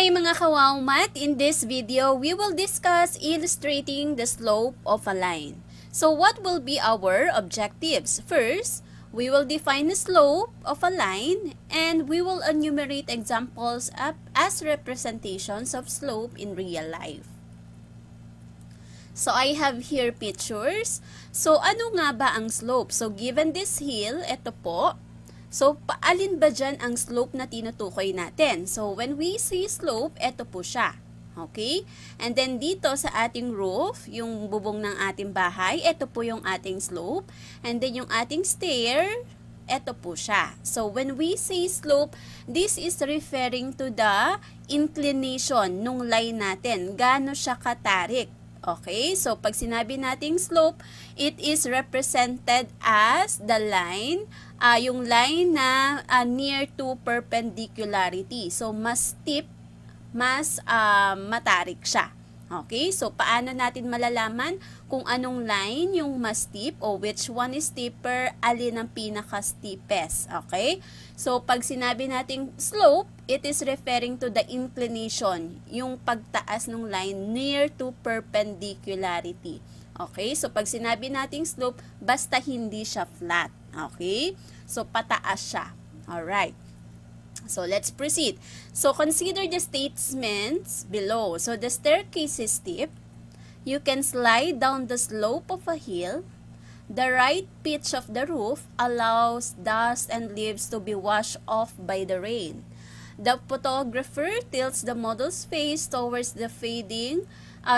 Hi mga kawawmat! In this video, we will discuss illustrating the slope of a line. So what will be our objectives? First, we will define the slope of a line and we will enumerate examples as representations of slope in real life. So I have here pictures. So ano nga ba ang slope? So given this hill, ito po. So, paalin ba dyan ang slope na tinutukoy natin? So, when we say slope, eto po siya. Okay? And then, dito sa ating roof, yung bubong ng ating bahay, eto po yung ating slope. And then, yung ating stair, eto po siya. So, when we say slope, this is referring to the inclination nung line natin. Gaano siya katarik? Okay, so pag sinabi nating slope, it is represented as the line, yung line na near to perpendicularity. So, mas steep, mas matarik siya. Okay, so paano natin malalaman kung anong line yung mas steep o which one is steeper, alin ang pinaka-steepest. Okay, so pag sinabi nating slope, it is referring to the inclination, yung pagtaas ng line near to perpendicularity. Okay, so pag sinabi nating slope, basta hindi siya flat. Okay, so pataas siya. Alright. So, let's proceed. So, consider the statements below. So, the staircase is steep. You can slide down the slope of a hill. The right pitch of the roof allows dust and leaves to be washed off by the rain. The photographer tilts the model's face towards the fading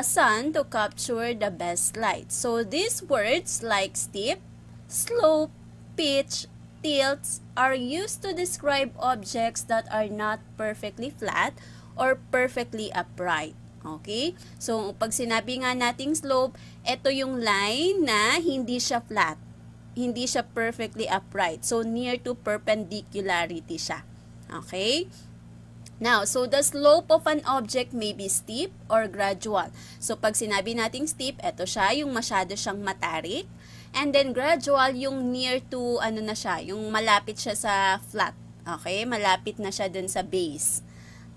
sun to capture the best light. So, these words like steep, slope, pitch, tilts are used to describe objects that are not perfectly flat or perfectly upright. Okay? So, pag sinabi nga nating slope, ito yung line na hindi siya flat. Hindi siya perfectly upright. So, near to perpendicularity siya. Okay? Now, so the slope of an object may be steep or gradual. So, pag sinabi nating steep, ito siya, yung masyado siyang matarik. And then gradual, yung near to, ano na siya, yung malapit siya sa flat. Okay? Malapit na siya dun sa base.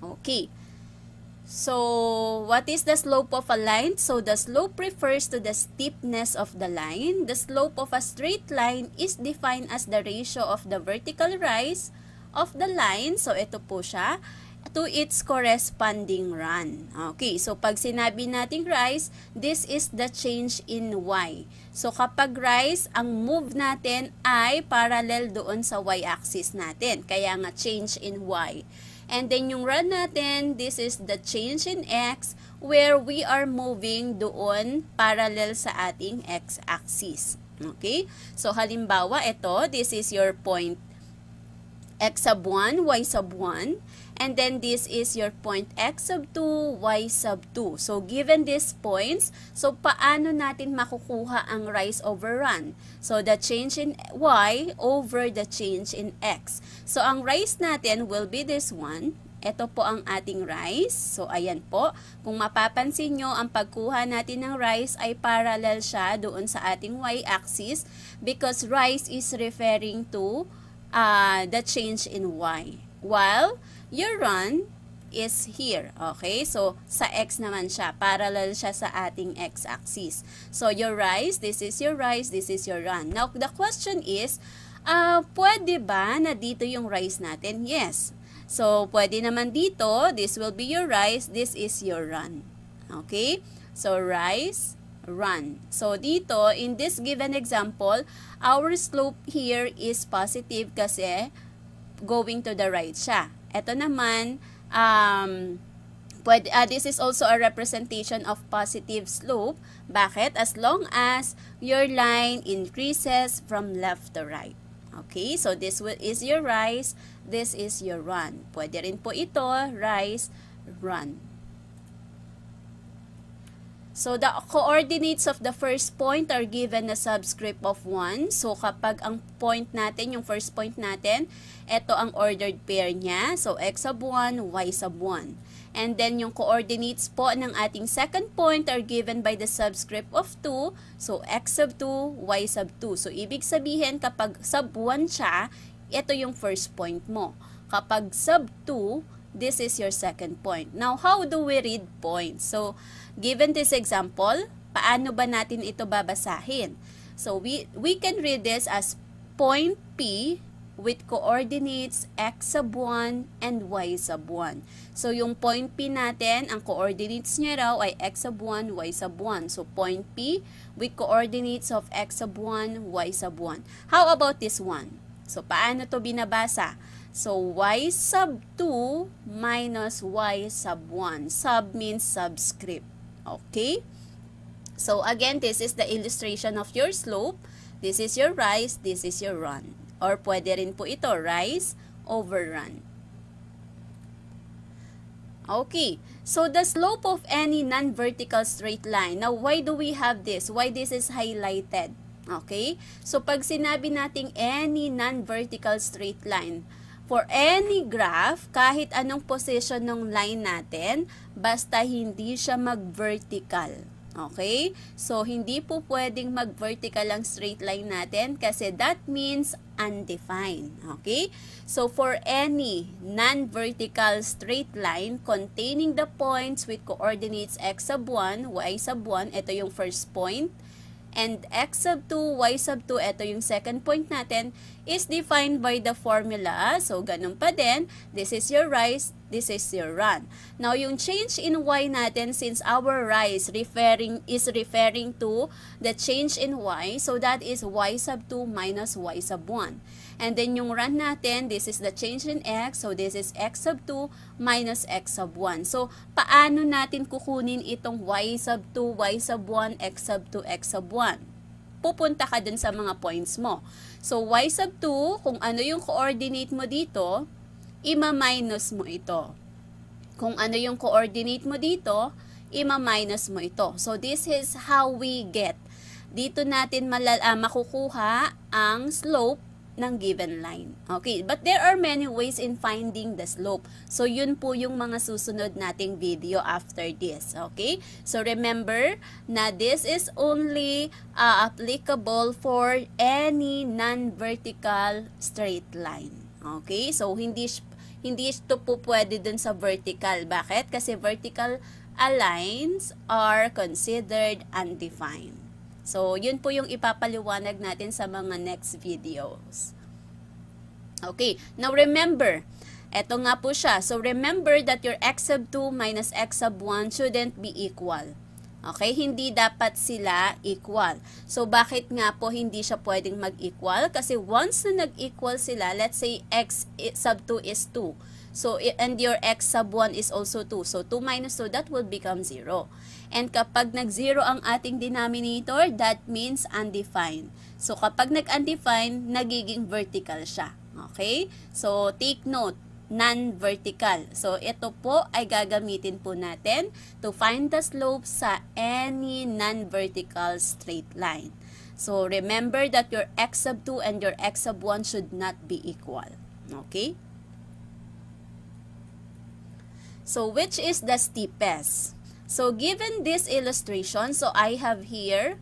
Okay. So, what is the slope of a line? So, the slope refers to the steepness of the line. The slope of a straight line is defined as the ratio of the vertical rise of the line. So, ito po siya, to its corresponding run. Okay, so pag sinabi nating rise, this is the change in y. So kapag rise, ang move natin ay parallel doon sa y-axis natin. Kaya nga change in y. And then yung run natin, this is the change in x where we are moving doon parallel sa ating x-axis. Okay? So halimbawa, ito, this is your point x sub 1, y sub 1. And then this is your point x sub 2, y sub 2. So, given these points, so paano natin makukuha ang rise over run? So, the change in y over the change in x. So, ang rise natin will be this one. Ito po ang ating rise. So, ayan po. Kung mapapansin nyo, ang pagkuha natin ng rise ay parallel siya doon sa ating y-axis because rise is referring to the change in y. While your run is here. Okay? So, sa x naman siya. Parallel siya sa ating x-axis. So, your rise, this is your rise, this is your run. Now, the question is, pwede ba na dito yung rise natin? Yes. So, pwede naman dito, this will be your rise, this is your run. Okay? So, rise, run. So, dito, in this given example, our slope here is positive kasi going to the right siya. Ito naman, this is also a representation of positive slope. Bakit? As long as your line increases from left to right. Okay? So, this is your rise, this is your run. Pwede rin po ito, rise, run. So, the coordinates of the first point are given na subscript of 1. So, kapag ang point natin, yung first point natin, ito ang ordered pair niya. So, x sub 1, y sub 1. And then, yung coordinates po ng ating second point are given by the subscript of 2. So, x sub 2, y sub 2. So, ibig sabihin, kapag sub 1 siya, ito yung first point mo. Kapag sub 2, this is your second point. Now, how do we read points? So, given this example, paano ba natin ito babasahin? So, we can read this as point P with coordinates x sub 1 and y sub 1. So, yung point P natin, ang coordinates niya raw ay x sub 1, y sub 1. So, point P with coordinates of x sub 1, y sub 1. How about this one? So, paano to binabasa? So, y sub 2 minus y sub 1. Sub means subscript. Okay? So, again, this is the illustration of your slope. This is your rise, this is your run. Or pwede rin po ito, rise over run. Okay, so the slope of any non-vertical straight line. Now, why do we have this? Why this is highlighted? Okay, so pag sinabi nating any non-vertical straight line, for any graph, kahit anong position ng line natin, basta hindi siya mag-vertical. Okay? So, hindi po pwedeng mag-vertical ang straight line natin kasi that means undefined. Okay? So, for any non-vertical straight line containing the points with coordinates x sub 1, y sub 1, ito yung first point, and x sub 2, y sub 2, ito yung second point natin, is defined by the formula. So, ganun pa din. This is your rise, this is your run. Now, yung change in y natin, since our rise is referring to the change in y, so that is y sub 2 minus y sub 1. And then yung run natin, this is the change in x, so this is x sub 2 minus x sub 1. So, paano natin kukunin itong y sub 2, y sub 1, x sub 2, x sub 1? Pupunta ka dun sa mga points mo. So, y sub 2, kung ano yung coordinate mo dito, ima-minus mo ito. Kung ano yung coordinate mo dito, ima-minus mo ito. So, this is how we get. Dito natin makukuha ang slope ng given line. Okay, but there are many ways in finding the slope. So, yun po yung mga susunod nating video after this. Okay? So, remember na this is only applicable for any non-vertical straight line. Okay? So, hindi ito po pwede dun sa vertical. Bakit? Kasi vertical lines are considered undefined. So, yun po yung ipapaliwanag natin sa mga next videos. Okay, now remember, eto nga po siya. So, remember that your x sub 2 minus x sub 1 shouldn't be equal. Okay, hindi dapat sila equal. So, bakit nga po hindi siya pwedeng mag-equal? Kasi once na nag-equal sila, let's say x sub 2 is 2. So, and your x sub 1 is also 2. So, 2 minus 2, that would become 0. And kapag nag-0 ang ating denominator, that means undefined. So, kapag nag-undefined, nagiging vertical siya. Okay? So, take note, non-vertical. So, ito po ay gagamitin po natin to find the slope sa any non-vertical straight line. So, remember that your x sub 2 and your x sub 1 should not be equal. Okay? So, which is the steepest? So, given this illustration, so I have here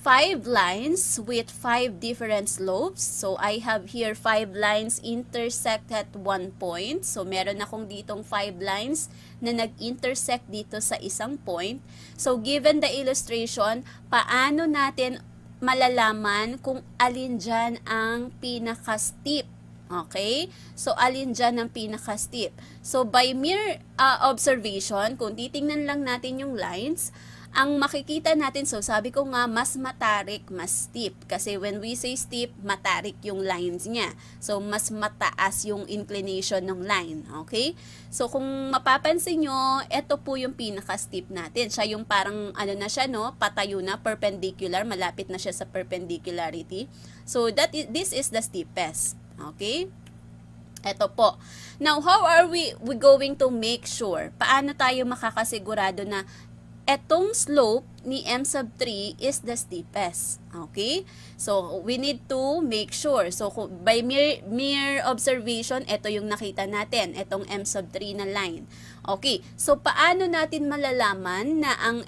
5 lines with 5 different slopes. So, I have here 5 lines intersect at one point. So, meron akong ditong 5 lines na nag-intersect dito sa isang point. So, given the illustration, paano natin malalaman kung alin dyan ang pinaka-steep? Okay? So, alin dyan ang pinaka-steep? So, by mere observation, kung titingnan lang natin yung lines, ang makikita natin, so sabi ko nga, mas matarik, mas steep. Kasi when we say steep, matarik yung lines niya. So, mas mataas yung inclination ng line. Okay? So, kung mapapansin nyo, ito po yung pinaka-steep natin. Siya yung parang, ano na siya, no? Patayo na, perpendicular. Malapit na siya sa perpendicularity. So, this is the steepest. Okay? Ito po. Now, how are we going to make sure? Paano tayo makakasigurado na etong slope ni m sub 3 is the steepest? Okay? So, we need to make sure. So, by mere observation, ito yung nakita natin. Etong m sub 3 na line. Okay. So, paano natin malalaman na ang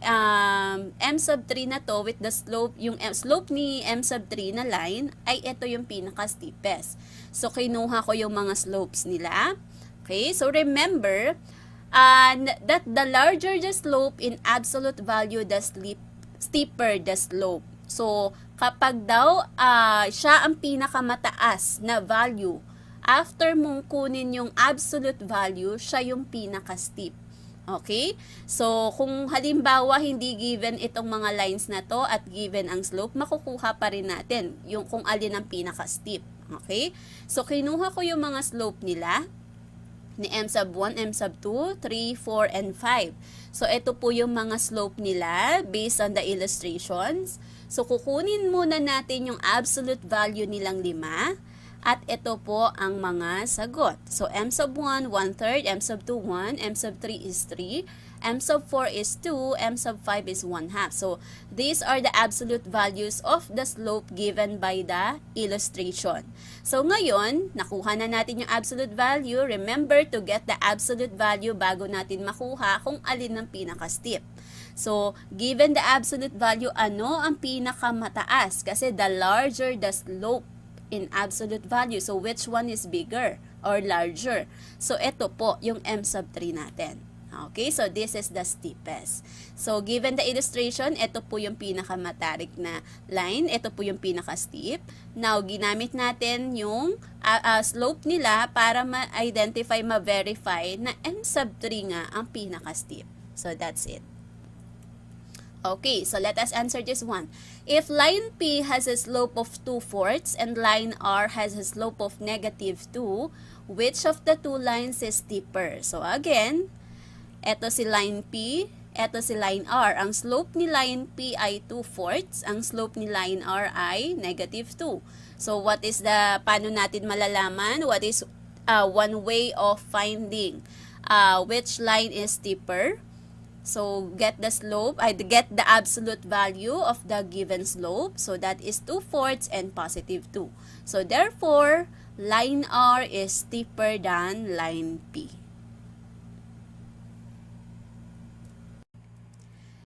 m sub 3 na to with the slope, yung slope ni m sub 3 na line, ay ito yung pinaka-steepest. So, kinuha ko yung mga slopes nila. Okay, so remember that the larger the slope in absolute value, the steeper the slope. So, kapag daw siya ang pinakamataas na value, after mong kunin yung absolute value, siya yung pinaka-steep. Okay? So, kung halimbawa hindi given itong mga lines na to at given ang slope, makukuha pa rin natin yung kung alin ang pinaka-steep. Okay? So, kinuha ko yung mga slope nila ni M sub 1, M sub 2, 3, 4, and 5. So, ito po yung mga slope nila based on the illustrations. So, kukunin muna natin yung absolute value nilang 5. At ito po ang mga sagot. So, M sub 1, 1/3, M sub 2, 1, M sub 3 is 3, M sub 4 is 2, M sub 5 is 1/2. So, these are the absolute values of the slope given by the illustration. So, ngayon, nakuha na natin yung absolute value. Remember to get the absolute value bago natin makuha kung alin ang pinaka-steep. So, given the absolute value, ano ang pinakamataas? Kasi the larger the slope in absolute value. So, which one is bigger or larger? So, ito po yung M sub 3 natin. Okay, so this is the steepest. So, given the illustration, ito po yung pinakamatarik na line. Ito po yung pinaka-steep. Now, ginamit natin yung slope nila para ma-identify, ma-verify na M sub 3 nga ang pinaka-steep. So, that's it. Okay, so let us answer this one. If line P has a slope of 2/4 and line R has a slope of -2, which of the two lines is steeper? So again, eto si line P, eto si line R. Ang slope ni line P ay 2/4, ang slope ni line R ay -2. So what is paano natin malalaman? What is one way of finding which line is steeper? So, get the absolute value of the given slope. So, that is 2/4 and +2. So, therefore, line R is steeper than line P.